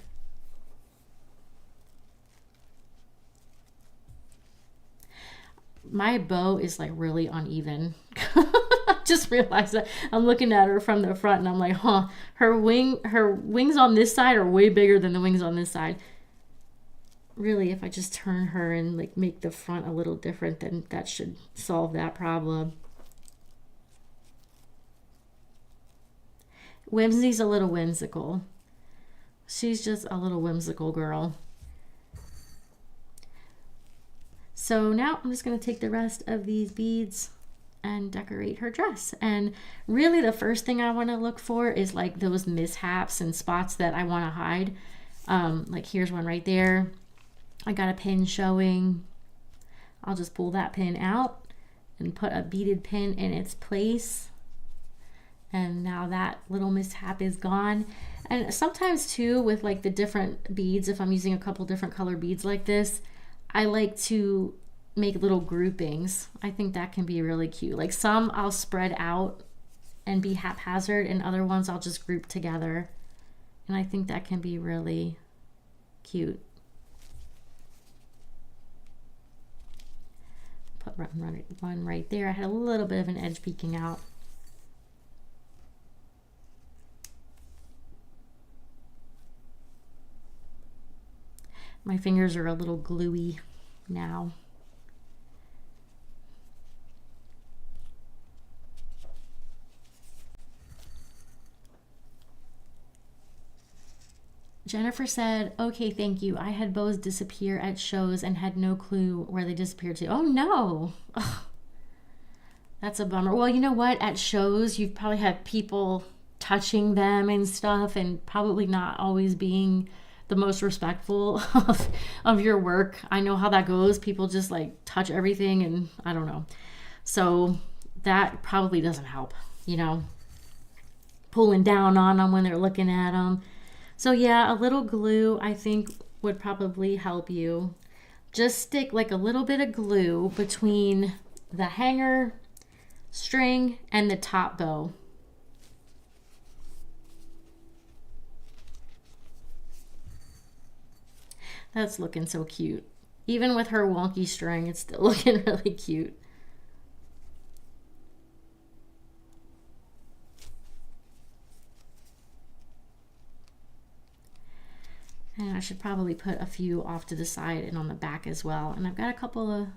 My bow is like really uneven. I just realized that. I'm looking at her from the front and I'm like, huh, her wings on this side are way bigger than the wings on this side. Really, if I just turn her and like make the front a little different, then that should solve that problem. Whimsy's a little whimsical. She's just a little whimsical girl. So now I'm just going to take the rest of these beads and decorate her dress. And really the first thing I want to look for is like those mishaps and spots that I want to hide. Like here's one right there. I got a pin showing. I'll just pull that pin out and put a beaded pin in its place. And now that little mishap is gone. And sometimes too, with like the different beads, if I'm using a couple different color beads like this, I like to make little groupings. I think that can be really cute. Like some I'll spread out and be haphazard, and other ones I'll just group together. And I think that can be really cute. Put one right there. I had a little bit of an edge peeking out. My fingers are a little gluey now. Jennifer said, okay, thank you. I had bows disappear at shows and had no clue where they disappeared to. Oh no. Ugh. That's a bummer. Well, you know what? At shows, you've probably had people touching them and stuff, and probably not always being the most respectful of your work. I know how that goes. People just like touch everything, and I don't know. So that probably doesn't help, you know, pulling down on them when they're looking at them. So yeah, a little glue I think would probably help you. Just stick like a little bit of glue between the hanger string and the top bow. That's looking so cute. Even with her wonky string, it's still looking really cute. And I should probably put a few off to the side and on the back as well. And I've got a couple of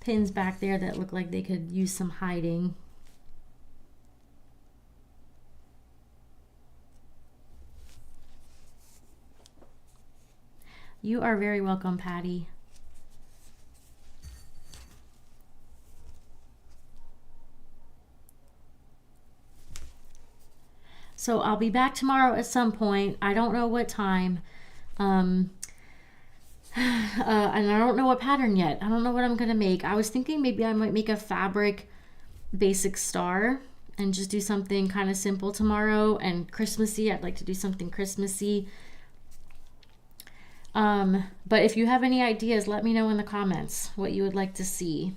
pins back there that look like they could use some hiding. You are very welcome, Patty. So I'll be back tomorrow at some point. I don't know what time. And I don't know what pattern yet. I don't know what I'm going to make. I was thinking maybe I might make a fabric basic star and just do something kind of simple tomorrow. And Christmassy, I'd like to do something Christmassy. But if you have any ideas, let me know in the comments what you would like to see.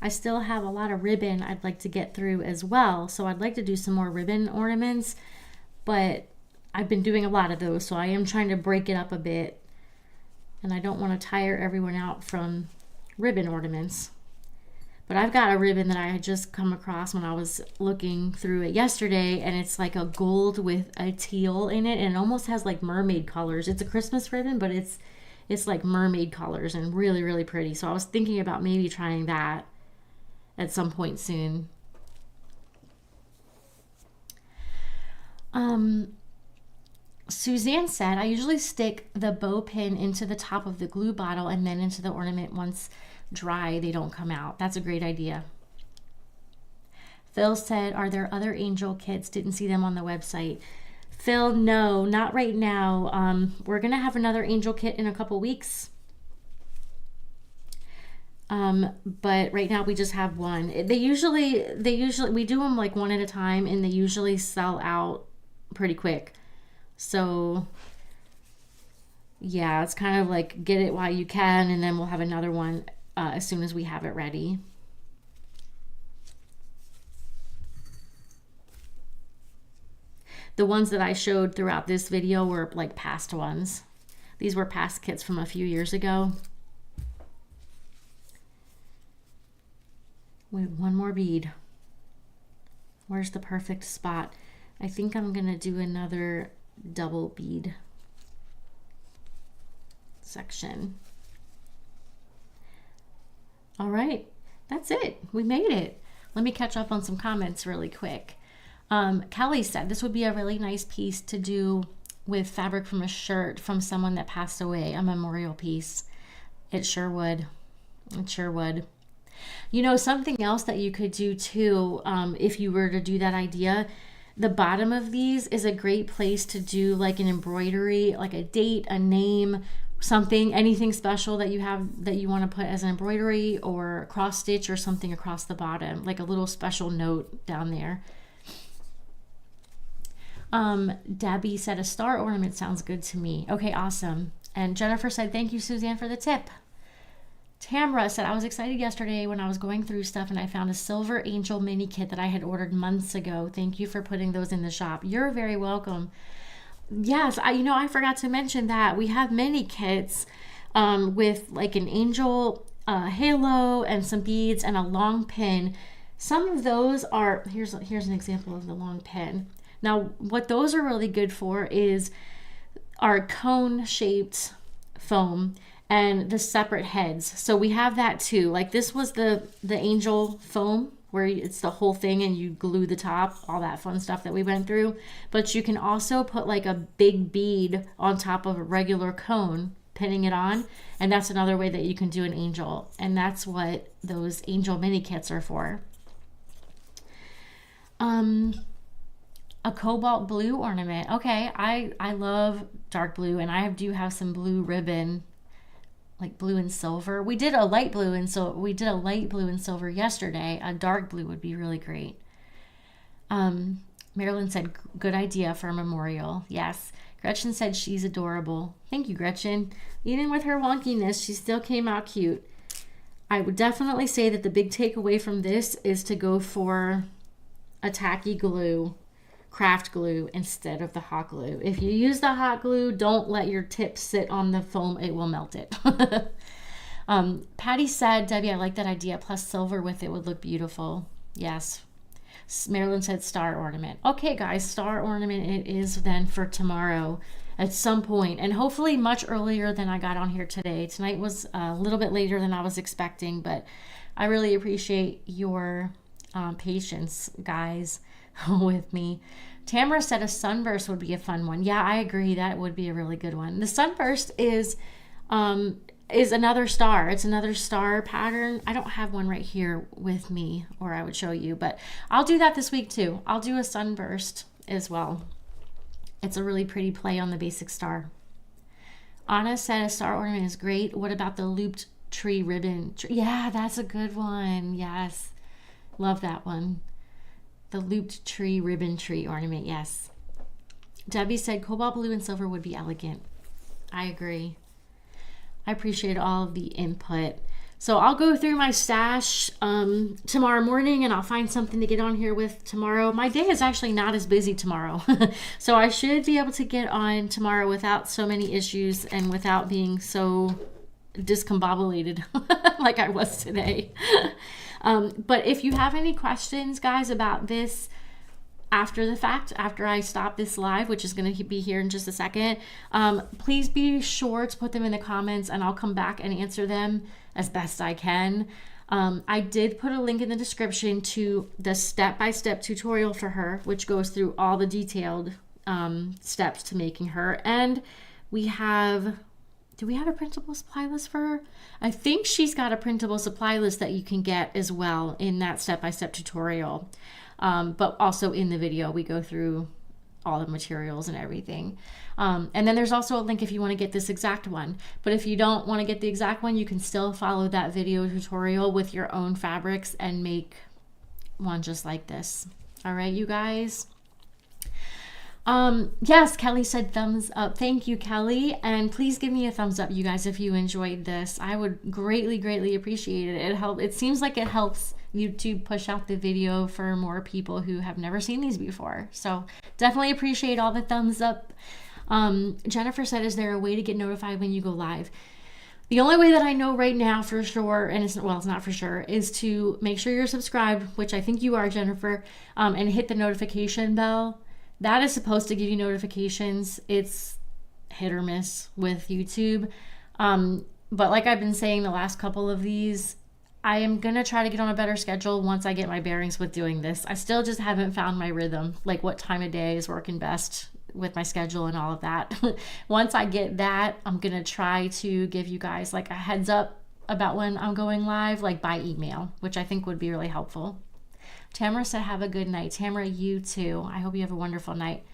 I still have a lot of ribbon I'd like to get through as well. So I'd like to do some more ribbon ornaments, but I've been doing a lot of those, so I am trying to break it up a bit. And I don't want to tire everyone out from ribbon ornaments. But I've got a ribbon that I had just come across when I was looking through it yesterday, and it's like a gold with a teal in it, and it almost has like mermaid colors. It's a Christmas ribbon, but it's like mermaid colors and really, really pretty. So I was thinking about maybe trying that at some point soon. Suzanne said, I usually stick the bow pin into the top of the glue bottle and then into the ornament. Once dry, they don't come out. That's a great idea. Phil said, are there other angel kits? Didn't see them on the website. Phil, no, not right now. We're going to have another angel kit in a couple weeks. But right now we just have one. They usually, we do them like one at a time, and they usually sell out pretty quick. So yeah, it's kind of like get it while you can, and then we'll have another one as soon as we have it ready. The ones that I showed throughout this video were like past ones. These were past kits from a few years ago. Wait, one more bead. Where's the perfect spot? I think I'm gonna do another double bead section. All right, that's it. We made it. Let me catch up on some comments really quick. Kelly said this would be a really nice piece to do with fabric from a shirt from someone that passed away, a memorial piece. It sure would. It sure would. You know, something else that you could do too, if you were to do that idea, the bottom of these is a great place to do like an embroidery, like a date, a name, something, anything special that you have that you want to put as an embroidery or cross stitch or something across the bottom, like a little special note down there. Debbie said a star ornament sounds good to me. Okay, awesome. And Jennifer said, thank you, Suzanne, for the tip. Tamra said, I was excited yesterday when I was going through stuff and I found a silver angel mini kit that I had ordered months ago. Thank you for putting those in the shop. You're very welcome. Yes, I forgot to mention that we have mini kits with like an angel halo and some beads and a long pin. Some of those are, here's an example of the long pin. Now, what those are really good for is our cone-shaped foam and the separate heads. So we have that too. Like this was the angel foam where it's the whole thing and you glue the top, all that fun stuff that we went through. But you can also put like a big bead on top of a regular cone, pinning it on. And that's another way that you can do an angel. And that's what those angel mini kits are for. A cobalt blue ornament. Okay, I love dark blue, and I do have some blue ribbon, like blue and silver. We did a light blue and silver yesterday. A dark blue would be really great. Marilyn said, good idea for a memorial. Yes. Gretchen said she's adorable. Thank you, Gretchen. Even with her wonkiness, she still came out cute. I would definitely say that the big takeaway from this is to go for a tacky glue, craft glue, instead of the hot glue. If you use the hot glue, don't let your tip sit on the foam. It will melt it. Patty said, Debbie, I like that idea. Plus silver with it would look beautiful. Yes. Marilyn said star ornament. Okay, guys, star ornament it is then for tomorrow at some point, and hopefully much earlier than I got on here today. Tonight was a little bit later than I was expecting, but I really appreciate your patience, guys, with me. Tamara said a sunburst would be a fun one. Yeah, I agree. That would be a really good one. The sunburst is another star. It's another star pattern. I don't have one right here with me, or I would show you, but I'll do that this week too. I'll do a sunburst as well. It's a really pretty play on the basic star. Anna said a star ornament is great. What about the looped tree ribbon? Yeah, that's a good one. Yes. Love that one. The looped tree ribbon tree ornament. Yes. Debbie said cobalt blue and silver would be elegant. I agree. I appreciate all of the input. So I'll go through my stash tomorrow morning, and I'll find something to get on here with tomorrow. My day is actually not as busy tomorrow. So I should be able to get on tomorrow without so many issues and without being so discombobulated like I was today. But if you have any questions, guys, about this after the fact, after I stop this live, which is going to be here in just a second, please be sure to put them in the comments and I'll come back and answer them as best I can. I did put a link in the description to the step-by-step tutorial for her, which goes through all the detailed steps to making her. And we have, do we have a printable supply list for her? I think she's got a printable supply list that you can get as well in that step-by-step tutorial. But also in the video, we go through all the materials and everything. And then there's also a link if you want to get this exact one. But if you don't want to get the exact one, you can still follow that video tutorial with your own fabrics and make one just like this. All right, you guys. Yes, Kelly said thumbs up. Thank you, Kelly. And please give me a thumbs up, you guys, if you enjoyed this. I would greatly appreciate it. It seems like it helps YouTube push out the video for more people who have never seen these before. So definitely appreciate all the thumbs up. Jennifer said, is there a way to get notified when you go live? The only way that I know right now for sure, and it's not for sure, is to make sure you're subscribed, which I think you are, Jennifer, and hit the notification bell. That is supposed to give you notifications. It's hit or miss with YouTube. But like I've been saying the last couple of these, I am going to try to get on a better schedule once I get my bearings with doing this. I still just haven't found my rhythm, like what time of day is working best with my schedule and all of that. Once I get that, I'm going to try to give you guys like a heads up about when I'm going live, like by email, which I think would be really helpful. Tamara said, have a good night. Tamara, you too. I hope you have a wonderful night.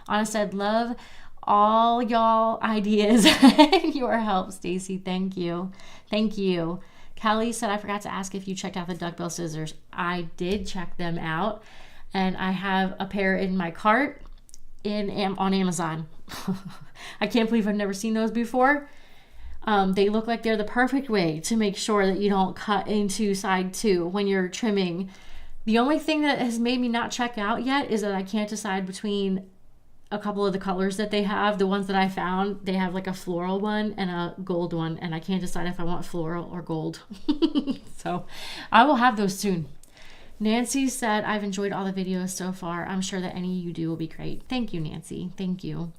Anna said, love all y'all ideas and your help, Stacy. Thank you. Thank you. Kelly said, I forgot to ask if you checked out the duckbill scissors. I did check them out, and I have a pair in my cart on Amazon. I can't believe I've never seen those before. They look like they're the perfect way to make sure that you don't cut into side two when you're trimming. The only thing that has made me not check out yet is that I can't decide between a couple of the colors that they have. The ones that I found, they have like a floral one and a gold one, and I can't decide if I want floral or gold. So I will have those soon. Nancy said, I've enjoyed all the videos so far. I'm sure that any you do will be great. Thank you, Nancy. Thank you.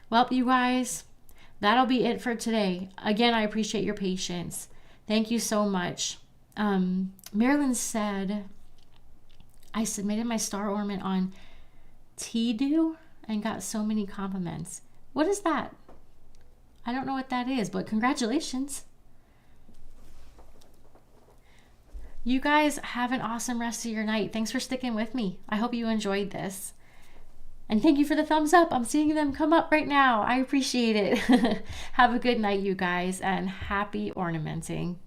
Well, you guys, that'll be it for today. Again, I appreciate your patience. Thank you so much. Marilyn said, I submitted my star ornament on T-Do and got so many compliments. What is that? I don't know what that is, but congratulations. You guys have an awesome rest of your night. Thanks for sticking with me. I hope you enjoyed this. And thank you for the thumbs up. I'm seeing them come up right now. I appreciate it. Have a good night, you guys, and happy ornamenting.